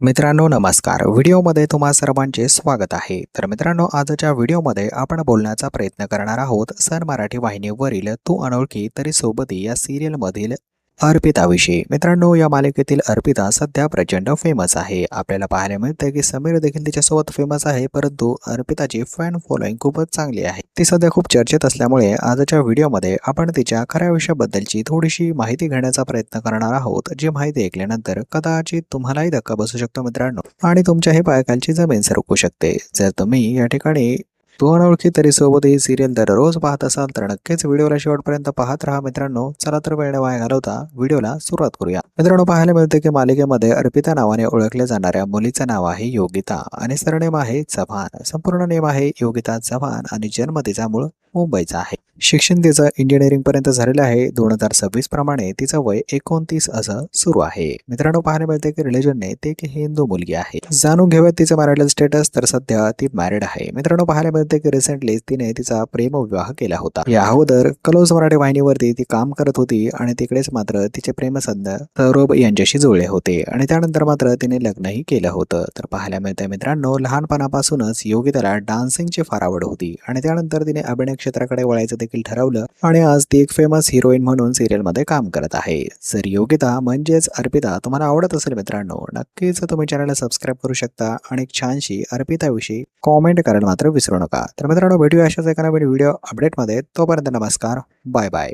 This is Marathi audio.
मित्रांनो नमस्कार. व्हिडिओमध्ये तुम्हा सर्वांचे स्वागत आहे. तर मित्रांनो आजच्या व्हिडिओमध्ये आपण बोलण्याचा प्रयत्न करणार आहोत सन मराठी वाहिनीवरील तू अनोळखी तरी सोबती या सिरियलमधील अर्पिताविषयी. मित्रांनो या मालिकेतील अर्पिता सध्या प्रचंड फेमस आहे. आपल्याला पाहायला मिळते की समीर देखील तिच्यासोबत फेमस आहे, परंतु अर्पिताची फॅन फॉलोइंग खूपच चांगली आहे. ती सध्या खूप चर्चेत असल्यामुळे आजच्या व्हिडिओमध्ये आपण तिच्या खऱ्या आयुष्याबद्दलची थोडीशी माहिती घेण्याचा प्रयत्न करणार आहोत. जी माहिती ऐकल्यानंतर कदाचित तुम्हालाही धक्का बसू शकतो मित्रांनो, आणि तुमच्याही पायाखालची जमीन सरकू शकते. जर तुम्ही या ठिकाणी तू अनोळखी तरी सोबत ही सिरियल दररोज पाहत असाल तर नक्कीच व्हिडिओला शेवटपर्यंत पाहत राहा मित्रांनो. चला तर वेळ न वाया घालवता व्हिडिओला सुरुवात करूया. मित्रांनो पाहायला मिळते की मालिकेमध्ये अर्पिता नावाने ओळखल्या जाणाऱ्या मुलीचं नाव आहे योगिता आणि सरनेम आहे चव्हाण. संपूर्ण नेम आहे योगिता चव्हाण आणि जन्म तिचा मूळ मुंबईचा आहे. शिक्षण तिचं इंजिनिअरिंग पर्यंत झालेलं आहे. 2026 प्रमाणे तिचं वय 29 असं सुरू आहे. मित्रांनो पाहायला मिळते की रिलिजनने ती एक हिंदू मुलगी आहे. जाणून घेऊयात तिचं मॅरिटल स्टेटस. तर सध्या ती मॅरिड आहे. मित्रांनो पाहायला मिळते की रिसेंटली तिने तिचा प्रेमविवाह केला होता. या अगोदर कलोज मराठी वाहिनीवरती ती काम करत होती आणि तिकडेच मात्र तिचे प्रेमसंध सौरभ यांच्याशी जुळले होते आणि त्यानंतर मात्र तिने लग्नही केलं होतं. तर पाहायला मिळते मित्रांनो लहानपणापासूनच योगिताला डान्सिंगची फार आवड होती आणि त्यानंतर तिने अभिनय क्षेत्राकडे वळायचं देखील ठरवलं आणि आज ती एक फेमस हिरोईन म्हणून सिरियल मध्ये काम करत आहे. जर योगिता म्हणजेच अर्पिता तुम्हाला आवडत असेल मित्रांनो, नक्कीच तुम्ही चॅनलला सबस्क्राईब करू शकता आणि एक छानशी अर्पिताविषयी कॉमेंट करायला मात्र विसरू नका. तर मित्रांनो भेटूया अशाच एका नवीन व्हिडिओ अपडेटमध्ये. तोपर्यंत नमस्कार, बाय बाय.